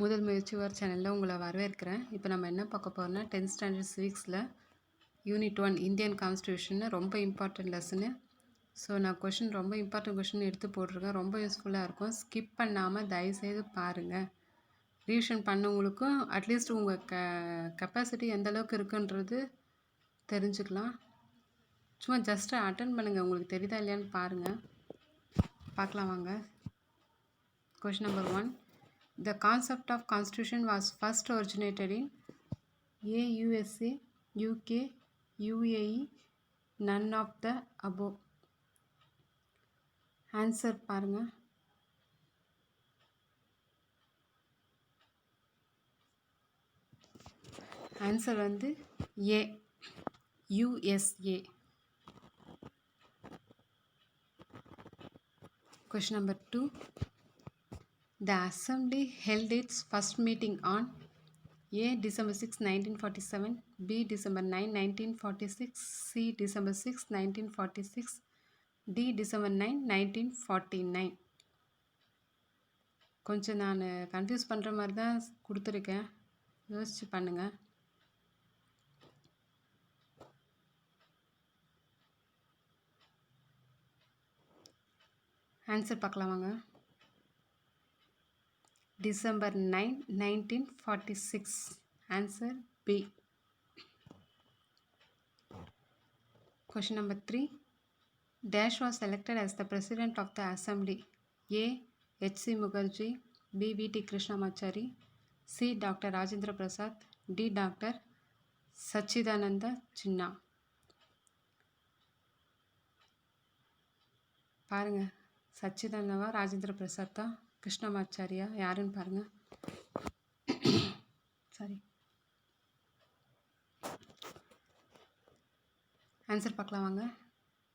முதல் முயற்சி ஒரு சேனலில் உங்களை வரவேற்கிறேன். இப்போ நம்ம என்ன பார்க்க போகிறோம்னா 10th ஸ்டாண்டர்ட் சிவிக்ஸில் யூனிட் 1 இந்தியன் கான்ஸ்டியூஷன் ரொம்ப இம்பார்ட்டன்ட் லெசனு. ஸோ நான் ரொம்ப இம்பார்ட்டன்ட் கொஷின் எடுத்து போட்டிருக்கேன். ரொம்ப யூஸ்ஃபுல்லாக இருக்கும். ஸ்கிப் பண்ணாமல் தயவுசெய்து பாருங்கள். ரிவிஷன் பண்ணவங்களுக்கும் அட்லீஸ்ட் உங்கள் கெப்பாசிட்டி எந்த அளவுக்கு இருக்குன்றது தெரிஞ்சுக்கலாம். சும்மா ஜஸ்ட்டு அட்டன் பண்ணுங்கள். உங்களுக்கு தெரியுதா இல்லையான்னு பாருங்கள். பார்க்கலாம் வாங்க. Question number 1. The concept of constitution was first originated in A. USA, UK, UAE, none of the above. Answer பாருங்க. ஆன்சர் வந்து A. USA. Question number 2. The assembly held its first meeting on A. December 6, 1947, B. December 9, 1946, C. December 6, 1946, D. December 9, 1949. கொஞ்சம் நான் confuse பண்ணுற மாதிரி தான் கொடுத்துருக்கேன், யோசிச்சு பண்ணுங்கள். ஆன்சர் பார்க்கலாம் வாங்க. December 9, 1946. Answer B. Question number 3. Dash was elected as the President of the Assembly. A. H.C. Mukherjee, B. V.T. Krishnamachari, C. Dr. Rajendra Prasad, D. Dr. Sachidananda Chinna. பாருங்க, சச்சிதானந்தவா ராஜேந்திர பிரசாத்தா கிருஷ்ணமாச்சாரியா யாருன்னு பாருங்க. சாரி, ஆன்சர் பார்க்கலாம் வாங்க.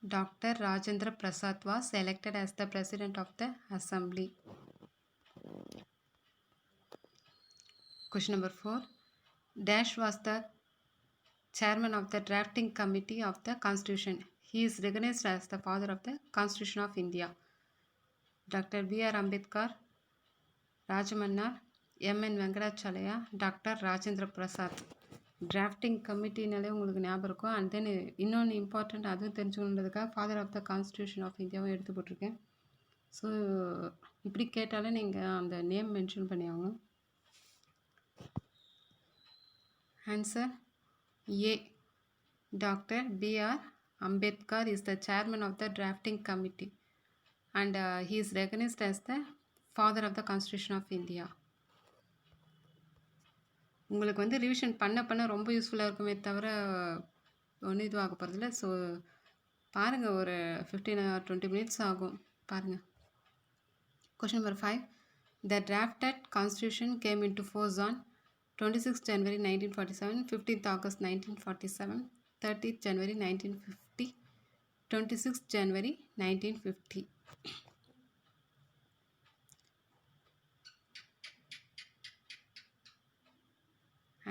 Doctor Rajendra Prasad was elected as the President of the Assembly. Question number 4. Dash was the chairman of the drafting committee of the Constitution. He is recognized as the father of the Constitution of India. Dr. B.R. Ambedkar, Rajamannar, M.N. Venkatachaliah, doctor Rajendra Prasad. Drafting கமிட்டினாலே உங்களுக்கு ஞாபகம் இருக்கும். And then இன்னொன்று important, அதுவும் தெரிஞ்சுக்கணுன்றதுக்காக father of the constitution of இந்தியாவும் எடுத்து போட்டிருக்கேன். ஸோ இப்படி கேட்டாலே நீங்கள் அந்த நேம் மென்ஷன் பண்ணி ஆகணும். Answer A. Doctor B.R. Ambedkar is the chairman of the drafting committee and he is recognized as the father of the Constitution of India. உங்களுக்கு வந்து ரிவிஷன் பண்ண ரொம்ப யூஸ்ஃபுல்லாக இருக்குமே தவிர ஒன்றும் இதுவும் ஆக போகிறதில்ல. ஸோ பாருங்கள், ஒரு 15 or 20 minutes ஆகும், பாருங்கள். Question number 5. The drafted constitution came into force on 26th January 1947, 15th August 1947, 30th January 1950, 26th January 1950.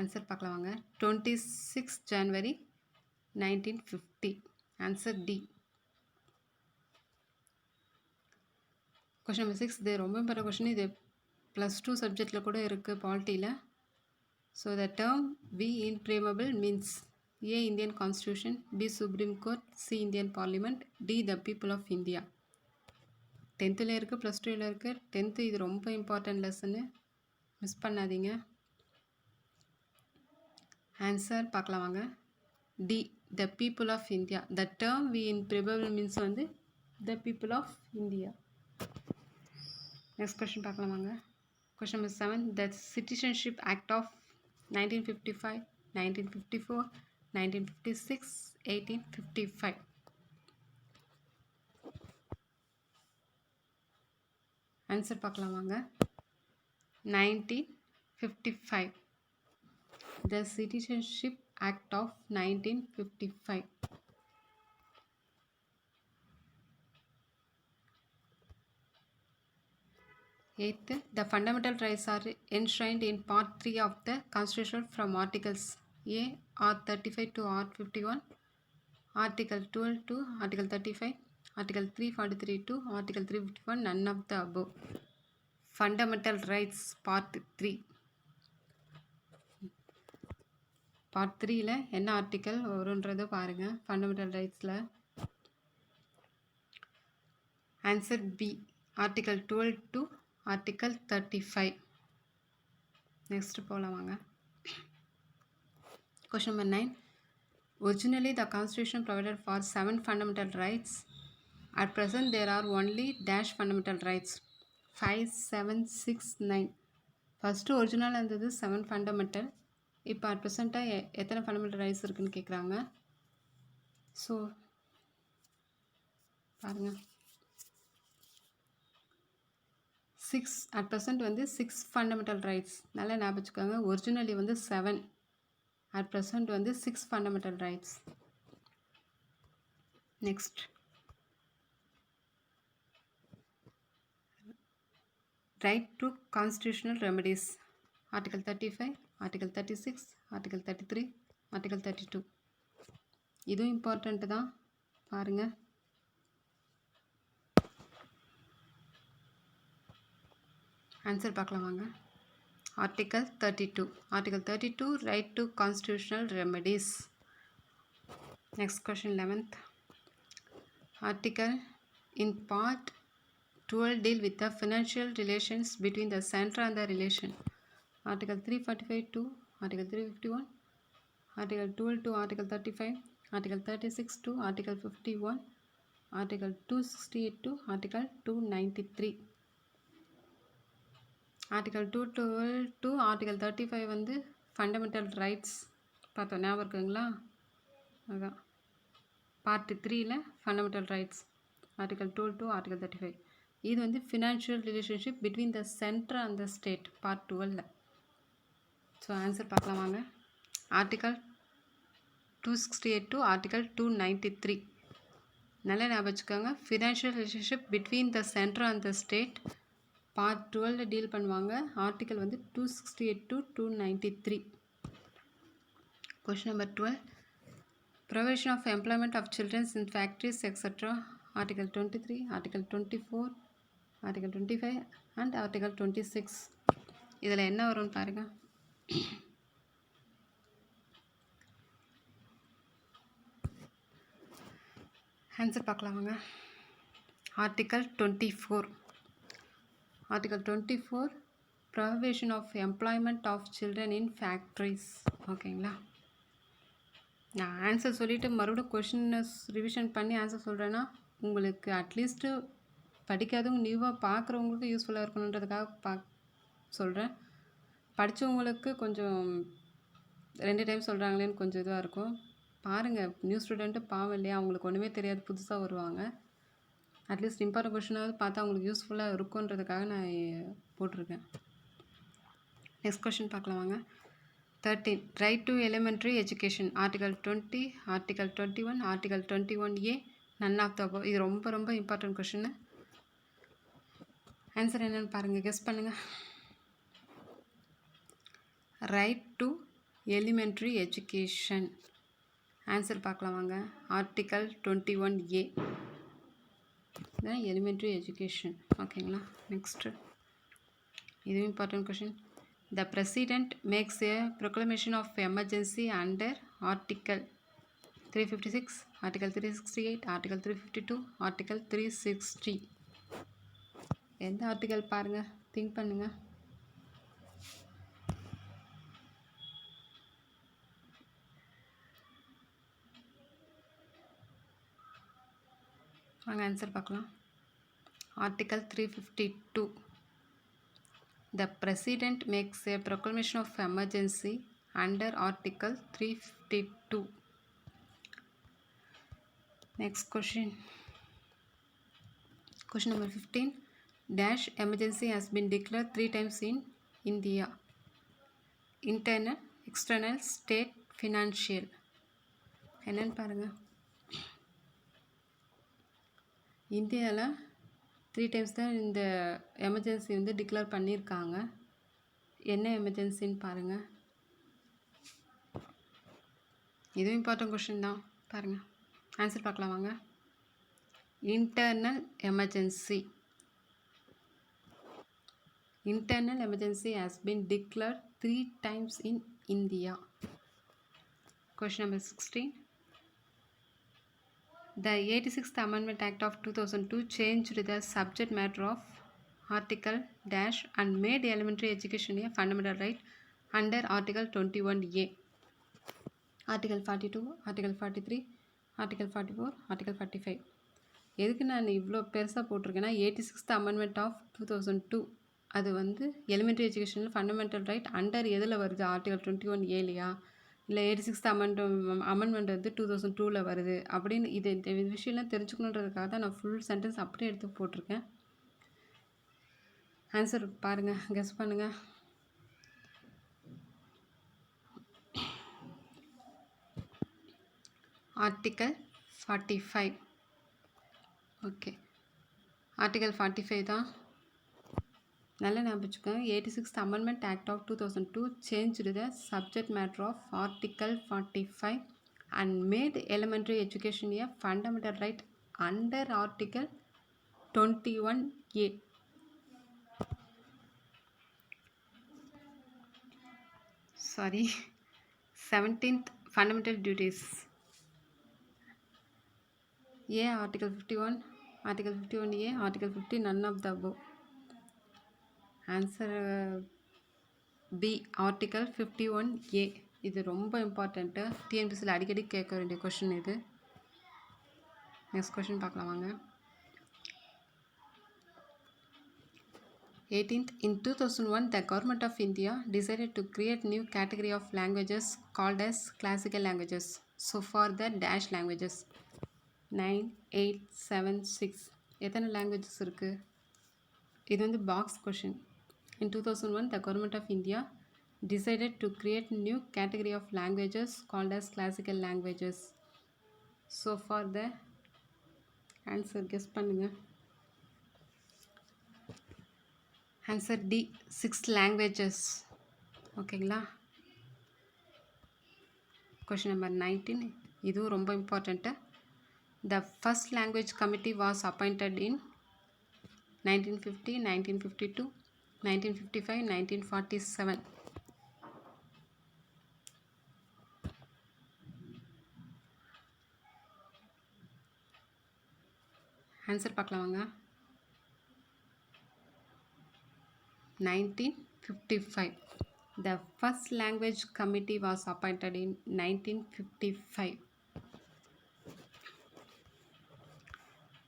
Answer பார்க்கலாம் வாங்க. 26 January 1950. Answer D. Question number 6. இது ரொம்ப பெரிய கொஷின். இது +2 சப்ஜெக்டில் கூட இருக்குது, பாலிட்டியில். So the term we in preamble means A. Indian Constitution, B. Supreme Court, C. Indian Parliament, D. The People of India. 10th இருக்குது, +2 இருக்குது. 10th இது ரொம்ப இம்பார்ட்டன்ட் லெசனு, மிஸ் பண்ணாதீங்க. ஆன்சர் பார்க்கலாம் வாங்க. D. The people of India. The term we in preamble means வந்து the people of India. Next question பார்க்கலாம் வாங்க. Question number 7. The citizenship act of 1955, 1954, 1956, 1855. ஆன்சர் பார்க்கலாம் வாங்க. 1955. The Citizenship Act of 1955. Eighth, the fundamental rights are enshrined in Part 3 of the Constitution from Articles A. R35 to R51, Article 12 to Article 35, Article 343 to Article 351, none of the above. Fundamental rights part 3. Part 3ல என்ன article வரும்ன்றதை பாருங்கள். Fundamental ரைட்ஸில் answer B, article 12 to article 35. Next போகலாம் வாங்க. Question number 9. Originally, the Constitution provided for 7 fundamental rights. At present, there are only dash fundamental rights. 5, 7, 6, 9. First original இருந்தது 7 fundamental. இப்போ at ப்ரெசண்ட்டாக எத்தனை ஃபண்டமெண்டல் ரைட்ஸ் இருக்குதுன்னு கேட்குறாங்க. ஸோ பாருங்கள், 6 at present வந்து 6 fundamental rights. நல்லா ஞாபகம் வச்சுக்கோங்க. ஒரிஜினலி வந்து 7, அட் ப்ரெசண்ட் வந்து 6 fundamental rights. Next, right to constitutional remedies. Article 35, Article 36, Article 33, Article 32. இதுவும் இம்பார்ட்டண்ட் தான், பாருங்கள். ஆன்சர் பார்க்கலாம் வாங்க. Article 32. Article 32, right to constitutional remedies. Next question, 11th. Article in part 12 deal with the financial relations between the center and the relation. Article 345 to Article 351, Article 12 to Article 35, Article 36 to Article 51, Article 268 to Article 293. Article 212 to Article 35 வந்து fundamental rights பார்த்தோம், ஞாபகம் இருக்குங்களா? அதுதான் part 3ல fundamental rights. Article 12 to Article 35. இது வந்து financial relationship between the centre and the state, part 12ல். So answer பார்க்கலாம் வாங்க. Article 268 to article 293. நல்லா ஞாபகம் வச்சுக்கோங்க. Financial relationship between the centre and the state, part 12ல் டீல் பண்ணுவாங்க. ஆர்டிக்கல் வந்து 268 to 293. Question number 12. Provision of employment of children in factories, etc. Article 23, Article 24, Article 25 and Article 26. இதில் என்ன வரும்னு பாருங்க. ஆன்சர் பார்க்கலாம் வாங்க. Article 24. Article 24, Provision of employment of children in factories. ஓகேங்களா? நான் ஆன்சர் சொல்லிவிட்டு மறுபடியும் கொஷின் ரிவிஷன் பண்ணி ஆன்சர் சொல்கிறேன்னா உங்களுக்கு அட்லீஸ்ட்டு படிக்காதவங்க நியூவாக பார்க்குறவங்களுக்கு யூஸ்ஃபுல்லாக இருக்கணுன்றதுக்காக சொல்கிறேன். படித்தவங்களுக்கு கொஞ்சம் 2 டைம் சொல்கிறாங்களேன்னு கொஞ்சம் இதுவாக இருக்கும். பாருங்கள், நியூ ஸ்டூடெண்ட்டு பாவம் இல்லையா, அவங்களுக்கு ஒன்றுமே தெரியாது, புதுசாக வருவாங்க. அட்லீஸ்ட் இம்பார்ட்டன்ட் கொஷினாவது பார்த்தா அவங்களுக்கு யூஸ்ஃபுல்லாக இருக்குன்றதுக்காக நான் போட்டிருக்கேன். நெக்ஸ்ட் கொஷின் பார்க்கலாம் வாங்க. 13. Right to elementary education. Article 20, Article 21, Article 21A, none of the above. இது ரொம்ப ரொம்ப இம்பார்ட்டன்ட் கொஷின். ஆன்சர் என்னன்னு பாருங்கள், கெஸ் பண்ணுங்கள். Right to elementary education. Answer பார்க்கலாம் வாங்க. ஆர்டிக்கல் 21A தான் எலிமெண்ட்ரி எஜுகேஷன். ஓகேங்களா? நெக்ஸ்ட்டு, இதுவும் important question. The President makes a proclamation of emergency under Article 356, Article 368, Article 352, Article 360. எந்த ஆர்டிக்கல் பாருங்கள், திங்க் பண்ணுங்கள். வாங்க ஆன்சர் பார்க்கலாம். Article 352. The President makes a proclamation of emergency under Article 352. Next question. Question number 15. Dash emergency has been declared 3 times in India. Internal, external, state, financial. என்னன்னு பாருங்கள். இந்தியாவில் 3 times தான் இந்த எமர்ஜென்சி வந்து டிக்ளேர் பண்ணியிருக்காங்க. என்ன எமர்ஜென்சின்னு பாருங்கள். இதுவும் இம்பார்ட்டன்ட் கொஷின் தான், பாருங்கள். ஆன்சர் பார்க்கலாம் வாங்க. Internal emergency. Internal emergency has been declared 3 times in India. Question number 16. The 86th Amendment Act of 2002 changed the subject matter of Article Dash and made elementary education a fundamental right under Article 21A. Article 42, Article 43, Article 44, Article 45. எதுக்கு நான் இவ்வளோ பெருசாக போட்டிருக்கேன்னா 86th Amendment of 2002 அது வந்து elementary எஜுகேஷனில் fundamental right under எதில் வருது article 21A இல்லை 86th amendment வந்து 2002 வருது அப்படின்னு இந்த விஷயம்லாம் தெரிஞ்சுக்கணுன்றதுக்காக தான் நான் ஃபுல் சென்டென்ஸ் அப்படியே எடுத்து போட்டிருக்கேன். ஆன்சர் பாருங்கள், கெஸ் பண்ணுங்கள். ஆர்டிக்கல் 45. ஓகே, ஆர்டிகல் 45 தான். நல்லா ஞாபகம் வச்சுக்கோங்க. 86th Amendment Act of 2002 changed the subject matter of Article 45 and made elementary education a fundamental right under Article 21A. Sorry, 17th fundamental duties. A. Article 51, Article 51A, Article 50, none of the above. Answer B, article 51A. இது ரொம்ப important, டிஎன்பிசியில் அடிக்கடி கேட்க வேண்டிய question இது. Next question பார்க்கலாம் வாங்க. 18th, in 2001 the government of India decided to create new category of languages called as classical languages. So for the dash languages 9, 8, 7, 6 எத்தனை லாங்குவேஜஸ் இருக்குது? இது வந்து box question. In 2001 the government of India decided to create new category of languages called as classical languages. So for the answer guess பண்ணுங்க. Answer D, 6 languages. ஓகேங்களா? Question number 19, இதுவும் ரொம்ப important. The first language committee was appointed in 1950, 1952, 1955, 1947. Answer பார்க்கலாம் வாங்க. 1955. The first language committee was appointed in 1955.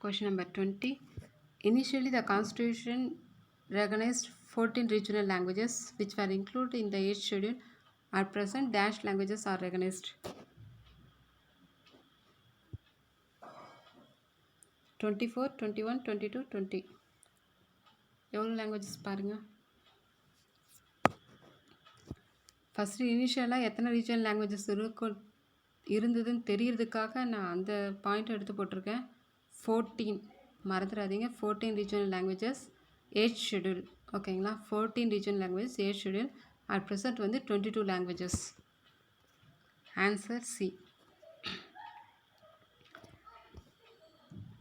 Question number 20. Initially the constitution recognized 14 regional languages which were included in the 8th schedule. At present dash languages are recognized. 24, 21, 22, 20 எவ்வளோ languages பாருங்கள். First இனிஷியலாக எத்தனை regional languages இருந்ததுன்னு தெரியறதுக்காக நான் அந்த point எடுத்து போட்டிருக்கேன். 14 மறந்துடாதீங்க. 14 ரீஜனல் லாங்குவேஜஸ் 8th ஷெடியூல். ஓகேங்களா? 14 regional languages 8th schedule. At present வந்து 22 languages. Answer C.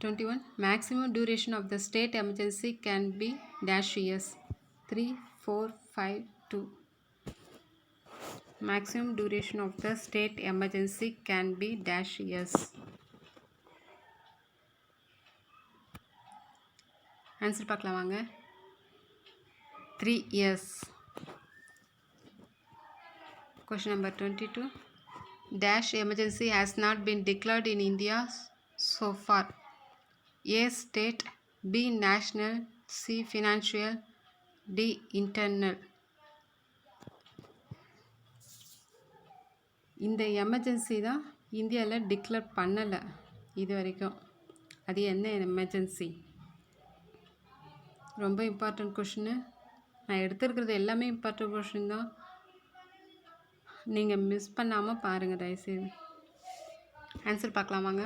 21. Maximum duration of the state emergency can be dash years. 3, 4, 5, 2. Maximum duration of the state emergency can be dash years. Answer பார்க்கலாம் வாங்க. 3 years. Question number 22. Dash emergency has not been declared in India so far. A. State, B. National, C. Financial, D. Internal. இந்த emergency தான் இந்தியாவில் declare பண்ணலை இது வரைக்கும். அது என்ன எமர்ஜென்சி? ரொம்ப இம்பார்ட்டண்ட் கொஷின்னு. நான் எடுத்துருக்கிறது எல்லாமே இம்பார்ட்டன்ட் கொஷின் தான். நீங்கள் மிஸ் பண்ணாமல் பாருங்கள் தயவுசெய்து. ஆன்சர் பார்க்கலாம் வாங்க.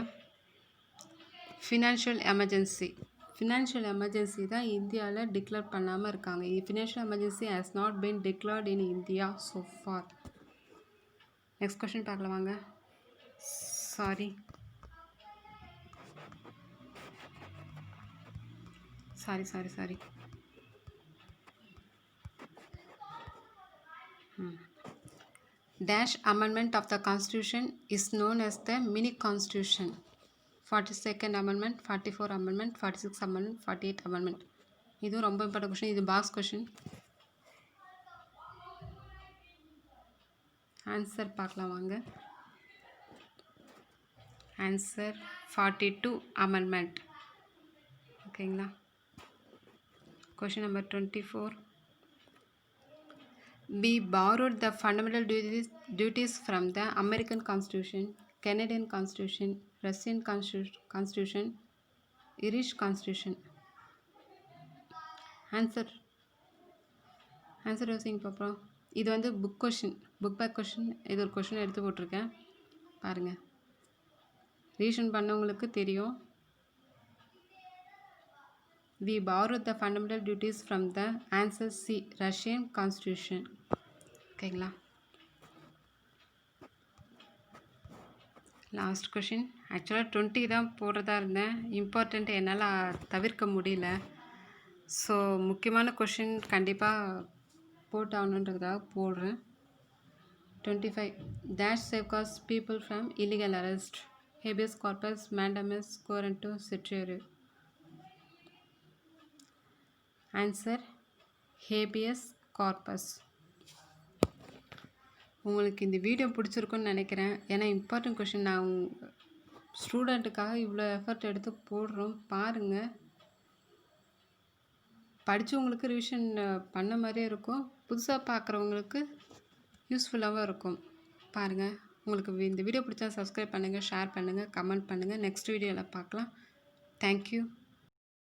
Financial emergency. ஃபினான்ஷியல் எமர்ஜென்சி தான் இந்தியாவில் டிக்ளேர் பண்ணாமல் இருக்காங்க. Financial emergency has not been declared in India so for. Next question பார்க்கலாம் வாங்க. Sorry sorry sorry sorry Dash amendment of the constitution is known as the mini constitution. 42nd amendment, 44 amendment, 46 amendment, 48 amendment. இது ரொம்ப important question. இது box question. Answer பார்க்கலாம் வாங்க. Answer 42 amendment. ஓகேங்களா. Question number 24. We borrowed the fundamental duties from the American Constitution, Canadian Constitution, Russian Constitution, Irish Constitution. Answer யோசிங்க பார்ப்போம். இது வந்து புக் பேக் கொஷின். இது ஒரு கொஷின் எடுத்து போட்டிருக்கேன் பாருங்கள். ரீஷன் பண்ணவங்களுக்கு தெரியும். We borrowed the fundamental duties from the answer C, Russian Constitution. ஓகேங்களா. Last question. ஆக்சுவலாக 20 தான் போடுறதா இருந்தேன். இம்பார்ட்டண்ட் என்னால் தவிர்க்க முடியல. ஸோ முக்கியமான கொஷின் கண்டிப்பாக போட்டாகணுன்றதுக்காக போடுறேன். 25. Dash safeguards people from illegal arrest. Habeas corpus, mandamus, quorum certiorari. Answer habeas corpus. உங்களுக்கு இந்த வீடியோ பிடிச்சிருக்குன்னு நினைக்கிறேன். ஏன்னா இம்பார்ட்டன்ட் கொஷின் நான் ஸ்டூடெண்ட்டுக்காக இவ்வளோ எஃபர்ட் எடுத்து போடுறோம். பாருங்கள், படித்தவங்களுக்கு ரிவிஷன் பண்ண மாதிரியே இருக்கும், புதுசாக பார்க்குறவங்களுக்கு யூஸ்ஃபுல்லாகவும் இருக்கும். பாருங்கள், உங்களுக்கு இந்த வீடியோ பிடிச்சா சப்ஸ்கிரைப் பண்ணுங்கள், ஷேர் பண்ணுங்கள், கமெண்ட் பண்ணுங்கள். நெக்ஸ்ட் வீடியோவில் பார்க்கலாம். தேங்க்யூ.